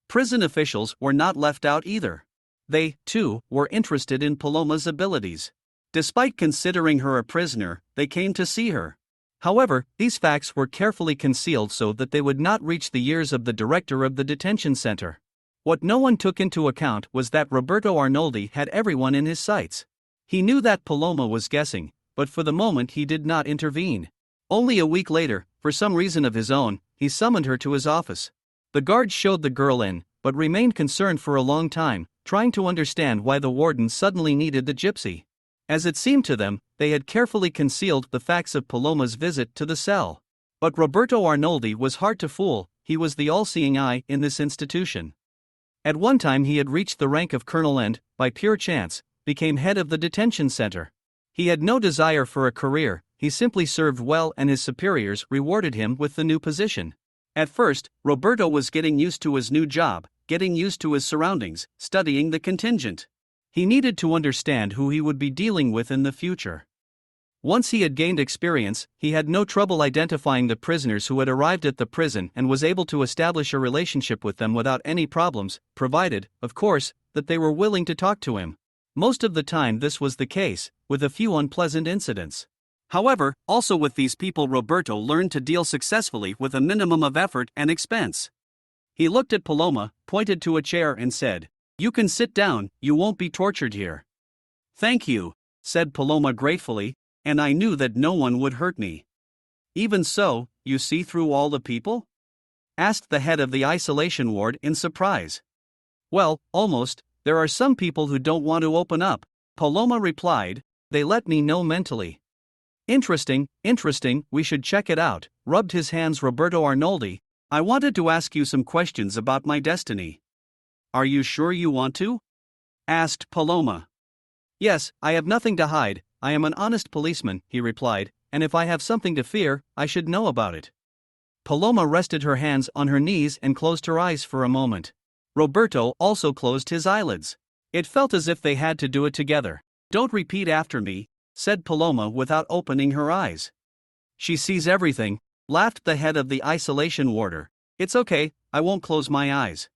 Prison officials were not left out either. They, too, were interested in Paloma's abilities. Despite considering her a prisoner, they came to see her. However, these facts were carefully concealed so that they would not reach the ears of the director of the detention center. What no one took into account was that Roberto Arnoldi had everyone in his sights. He knew that Paloma was guessing, but for the moment he did not intervene. Only a week later, for some reason of his own, he summoned her to his office. The guards showed the girl in, but remained concerned for a long time, trying to understand why the warden suddenly needed the gypsy. As it seemed to them, they had carefully concealed the facts of Paloma's visit to the cell. But Roberto Arnoldi was hard to fool, he was the all-seeing eye in this institution. At one time he had reached the rank of colonel and, by pure chance, became head of the detention center. He had no desire for a career, he simply served well and his superiors rewarded him with the new position. At first, Roberto was getting used to his new job, getting used to his surroundings, studying the contingent. He needed to understand who he would be dealing with in the future. Once he had gained experience, he had no trouble identifying the prisoners who had arrived at the prison and was able to establish a relationship with them without any problems, provided, of course, that they were willing to talk to him. Most of the time this was the case, with a few unpleasant incidents. However, also with these people Roberto learned to deal successfully with a minimum of effort and expense. He looked at Paloma, pointed to a chair and said, "You can sit down, you won't be tortured here." "Thank you," said Paloma gratefully, "and I knew that no one would hurt me." "Even so, you see through all the people?" asked the head of the isolation ward in surprise. "Well, almost. There are some people who don't want to open up," Paloma replied. "They let me know mentally." Interesting, we should check it out," rubbed his hands Roberto Arnoldi. "I wanted to ask you some questions about my destiny." "Are you sure you want to?" asked Paloma. "Yes, I have nothing to hide, I am an honest policeman," he replied, "and if I have something to fear, I should know about it." Paloma rested her hands on her knees and closed her eyes for a moment. Roberto also closed his eyelids. It felt as if they had to do it together. "Don't repeat after me," said Paloma without opening her eyes. "She sees everything," laughed the head of the isolation warder. "It's okay, I won't close my eyes."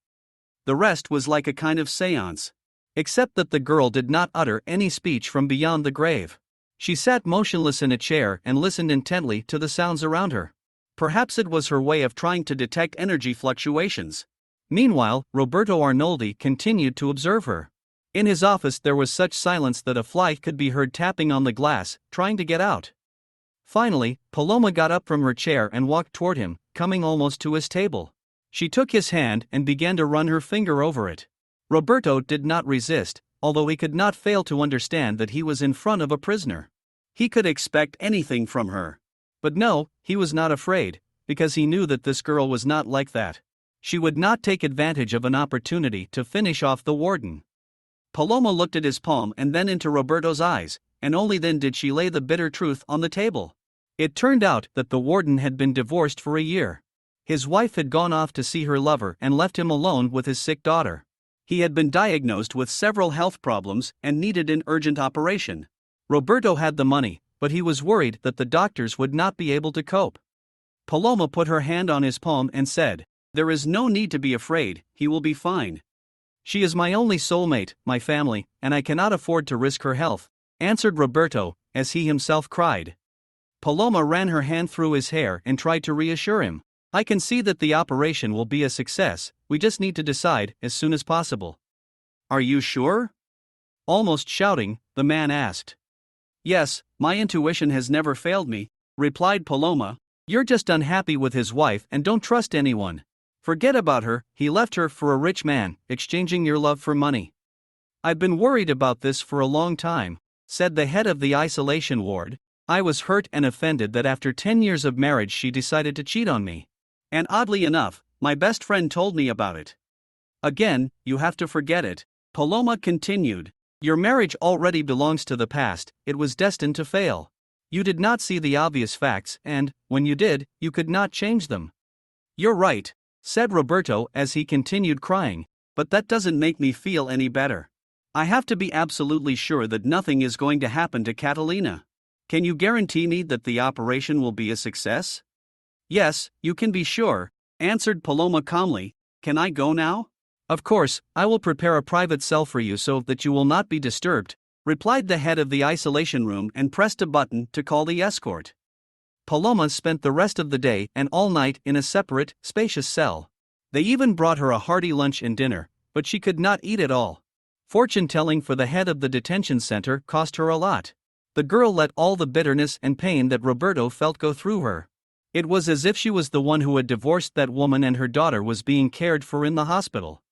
The rest was like a kind of seance. Except that the girl did not utter any speech from beyond the grave. She sat motionless in a chair and listened intently to the sounds around her. Perhaps it was her way of trying to detect energy fluctuations. Meanwhile, Roberto Arnoldi continued to observe her. In his office there was such silence that a fly could be heard tapping on the glass, trying to get out. Finally, Paloma got up from her chair and walked toward him, coming almost to his table. She took his hand and began to run her finger over it. Roberto did not resist, although he could not fail to understand that he was in front of a prisoner. He could expect anything from her. But no, he was not afraid, because he knew that this girl was not like that. She would not take advantage of an opportunity to finish off the warden. Paloma looked at his palm and then into Roberto's eyes, and only then did she lay the bitter truth on the table. It turned out that the warden had been divorced for a year. His wife had gone off to see her lover and left him alone with his sick daughter. He had been diagnosed with several health problems and needed an urgent operation. Roberto had the money, but he was worried that the doctors would not be able to cope. Paloma put her hand on his palm and said, "There is no need to be afraid, he will be fine." "She is my only soulmate, my family, and I cannot afford to risk her health," answered Roberto, as he himself cried. Paloma ran her hand through his hair and tried to reassure him. "I can see that the operation will be a success, we just need to decide as soon as possible." "Are you sure?" almost shouting, the man asked. "Yes, my intuition has never failed me," replied Paloma. "You're just unhappy with his wife and don't trust anyone. Forget about her, he left her for a rich man, exchanging your love for money." "I've been worried about this for a long time," said the head of the isolation ward. "I was hurt and offended that after 10 years of marriage she decided to cheat on me. And oddly enough, my best friend told me about it." "Again, you have to forget it," Paloma continued. "Your marriage already belongs to the past, it was destined to fail. You did not see the obvious facts and, when you did, you could not change them." "You're right," said Roberto as he continued crying, "but that doesn't make me feel any better. I have to be absolutely sure that nothing is going to happen to Catalina. Can you guarantee me that the operation will be a success?" "Yes, you can be sure," answered Paloma calmly. "Can I go now?" "Of course, I will prepare a private cell for you so that you will not be disturbed," replied the head of the isolation room and pressed a button to call the escort. Paloma spent the rest of the day and all night in a separate, spacious cell. They even brought her a hearty lunch and dinner, but she could not eat it all. Fortune-telling for the head of the detention center cost her a lot. The girl let all the bitterness and pain that Roberto felt go through her. It was as if she was the one who had divorced that woman and her daughter was being cared for in the hospital.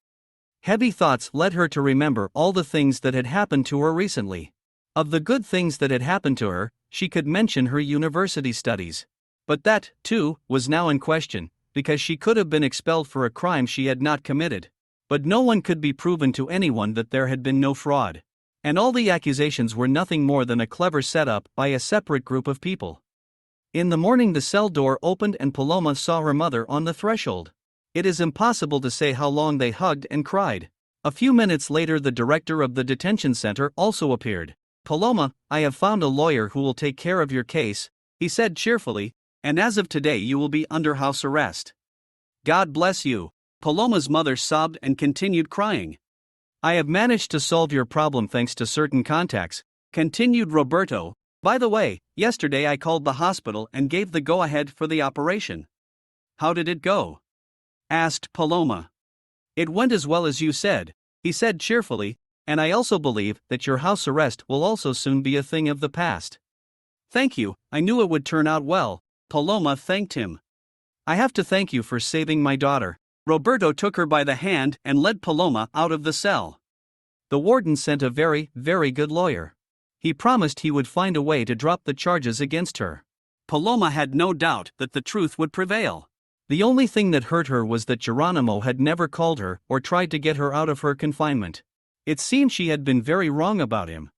Heavy thoughts led her to remember all the things that had happened to her recently. Of the good things that had happened to her, she could mention her university studies. But that, too, was now in question, because she could have been expelled for a crime she had not committed. But no one could be proven to anyone that there had been no fraud. And all the accusations were nothing more than a clever setup by a separate group of people. In the morning the cell door opened and Paloma saw her mother on the threshold. It is impossible to say how long they hugged and cried. A few minutes later the director of the detention center also appeared. "Paloma, I have found a lawyer who will take care of your case," he said cheerfully, "and as of today you will be under house arrest." "God bless you," Paloma's mother sobbed and continued crying. "I have managed to solve your problem thanks to certain contacts," continued Roberto. "By the way, yesterday I called the hospital and gave the go-ahead for the operation." "How did it go?" asked Paloma. "It went as well as you said," he said cheerfully, "and I also believe that your house arrest will also soon be a thing of the past." "Thank you, I knew it would turn out well," Paloma thanked him. "I have to thank you for saving my daughter." Roberto took her by the hand and led Paloma out of the cell. The warden sent a very, very good lawyer. He promised he would find a way to drop the charges against her. Paloma had no doubt that the truth would prevail. The only thing that hurt her was that Geronimo had never called her or tried to get her out of her confinement. It seemed she had been very wrong about him.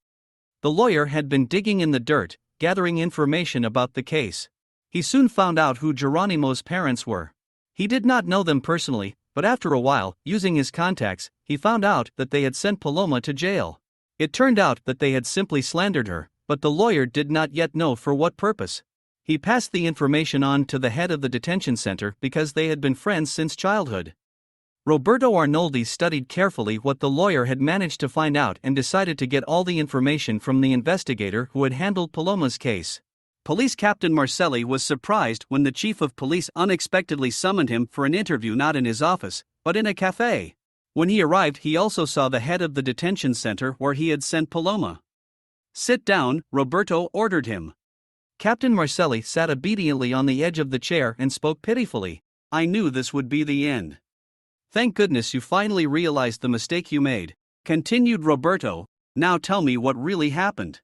The lawyer had been digging in the dirt, gathering information about the case. He soon found out who Geronimo's parents were. He did not know them personally, but after a while, using his contacts, he found out that they had sent Paloma to jail. It turned out that they had simply slandered her, but the lawyer did not yet know for what purpose. He passed the information on to the head of the detention center because they had been friends since childhood. Roberto Arnoldi studied carefully what the lawyer had managed to find out and decided to get all the information from the investigator who had handled Paloma's case. Police Captain Marcelli was surprised when the chief of police unexpectedly summoned him for an interview not in his office, but in a cafe. When he arrived, he also saw the head of the detention center where he had sent Paloma. "Sit down," Roberto ordered him. Captain Marcelli sat obediently on the edge of the chair and spoke pitifully. "I knew this would be the end." "Thank goodness you finally realized the mistake you made," continued Roberto. "Now tell me what really happened."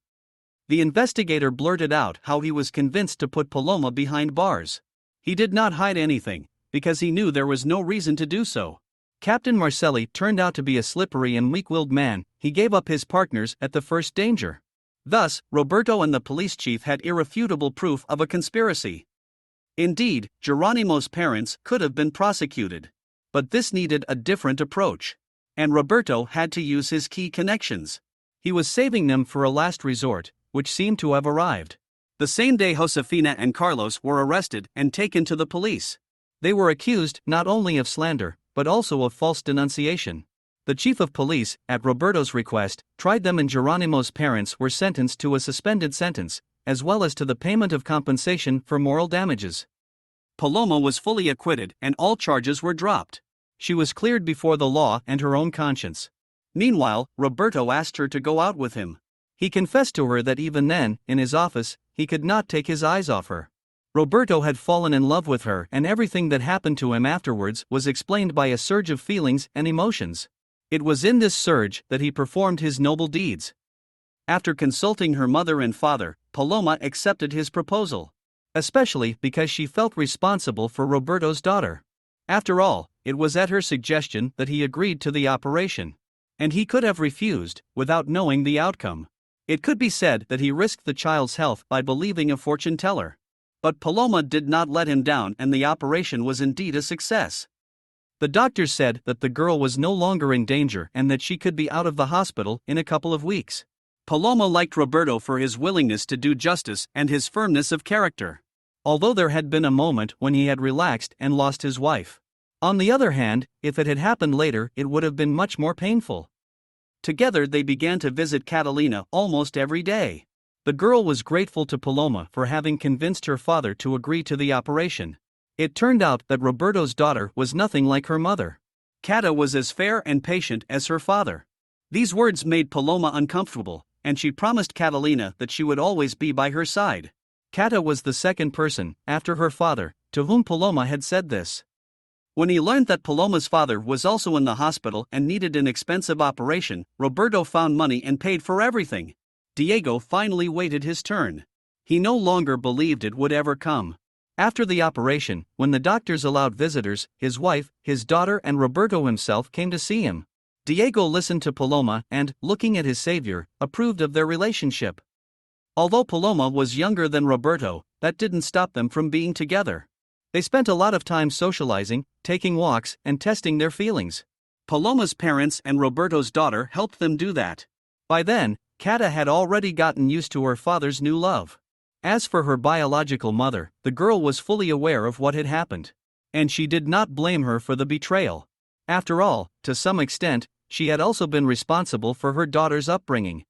The investigator blurted out how he was convinced to put Paloma behind bars. He did not hide anything, because he knew there was no reason to do so. Captain Marcelli turned out to be a slippery and weak-willed man. He gave up his partners at the first danger. Thus, Roberto and the police chief had irrefutable proof of a conspiracy. Indeed, Geronimo's parents could have been prosecuted. But this needed a different approach. And Roberto had to use his key connections. He was saving them for a last resort, which seemed to have arrived. The same day Josefina and Carlos were arrested and taken to the police. They were accused not only of slander, but also of false denunciation. The chief of police, at Roberto's request, tried them and Geronimo's parents were sentenced to a suspended sentence, as well as to the payment of compensation for moral damages. Paloma was fully acquitted and all charges were dropped. She was cleared before the law and her own conscience. Meanwhile, Roberto asked her to go out with him. He confessed to her that even then, in his office, he could not take his eyes off her. Roberto had fallen in love with her and everything that happened to him afterwards was explained by a surge of feelings and emotions. It was in this surge that he performed his noble deeds. After consulting her mother and father, Paloma accepted his proposal. Especially because she felt responsible for Roberto's daughter. After all, it was at her suggestion that he agreed to the operation. And he could have refused, without knowing the outcome. It could be said that he risked the child's health by believing a fortune teller. But Paloma did not let him down and the operation was indeed a success. The doctors said that the girl was no longer in danger and that she could be out of the hospital in a couple of weeks. Paloma liked Roberto for his willingness to do justice and his firmness of character. Although there had been a moment when he had relaxed and lost his wife. On the other hand, if it had happened later, it would have been much more painful. Together they began to visit Catalina almost every day. The girl was grateful to Paloma for having convinced her father to agree to the operation. It turned out that Roberto's daughter was nothing like her mother. Cata was as fair and patient as her father. These words made Paloma uncomfortable, and she promised Catalina that she would always be by her side. Cata was the second person, after her father, to whom Paloma had said this. When he learned that Paloma's father was also in the hospital and needed an expensive operation, Roberto found money and paid for everything. Diego finally waited his turn. He no longer believed it would ever come. After the operation, when the doctors allowed visitors, his wife, his daughter, and Roberto himself came to see him. Diego listened to Paloma and, looking at his savior, approved of their relationship. Although Paloma was younger than Roberto, that didn't stop them from being together. They spent a lot of time socializing, taking walks, and testing their feelings. Paloma's parents and Roberto's daughter helped them do that. By then, Cata had already gotten used to her father's new love. As for her biological mother, the girl was fully aware of what had happened. And she did not blame her for the betrayal. After all, to some extent, she had also been responsible for her daughter's upbringing.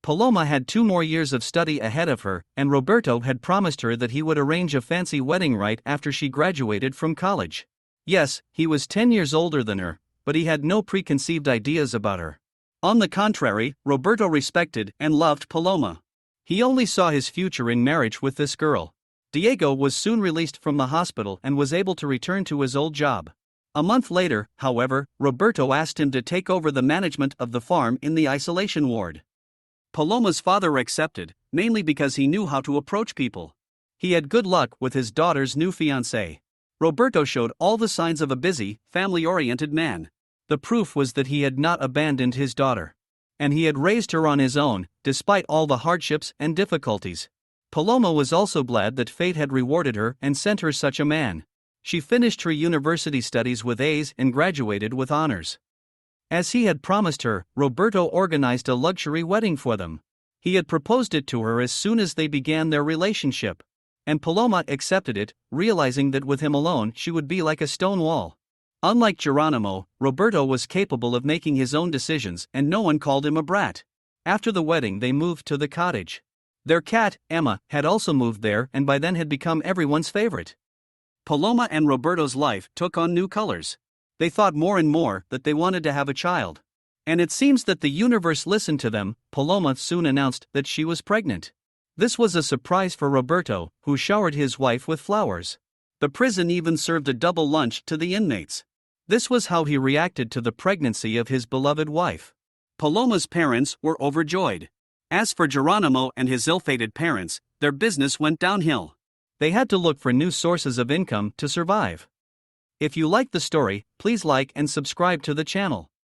Paloma had 2 more years of study ahead of her, and Roberto had promised her that he would arrange a fancy wedding right after she graduated from college. Yes, he was 10 years older than her, but he had no preconceived ideas about her. On the contrary, Roberto respected and loved Paloma. He only saw his future in marriage with this girl. Diego was soon released from the hospital and was able to return to his old job. A month later, however, Roberto asked him to take over the management of the farm in the isolation ward. Paloma's father accepted, mainly because he knew how to approach people. He had good luck with his daughter's new fiancé. Roberto showed all the signs of a busy, family-oriented man. The proof was that he had not abandoned his daughter. And he had raised her on his own, despite all the hardships and difficulties. Paloma was also glad that fate had rewarded her and sent her such a man. She finished her university studies with A's and graduated with honors. As he had promised her, Roberto organized a luxury wedding for them. He had proposed it to her as soon as they began their relationship. And Paloma accepted it, realizing that with him alone she would be like a stone wall. Unlike Geronimo, Roberto was capable of making his own decisions and no one called him a brat. After the wedding they moved to the cottage. Their cat, Emma, had also moved there and by then had become everyone's favorite. Paloma and Roberto's life took on new colors. They thought more and more that they wanted to have a child. And it seems that the universe listened to them. Paloma soon announced that she was pregnant. This was a surprise for Roberto, who showered his wife with flowers. The prison even served a double lunch to the inmates. This was how he reacted to the pregnancy of his beloved wife. Paloma's parents were overjoyed. As for Geronimo and his ill-fated parents, their business went downhill. They had to look for new sources of income to survive. If you like the story, please like and subscribe to the channel.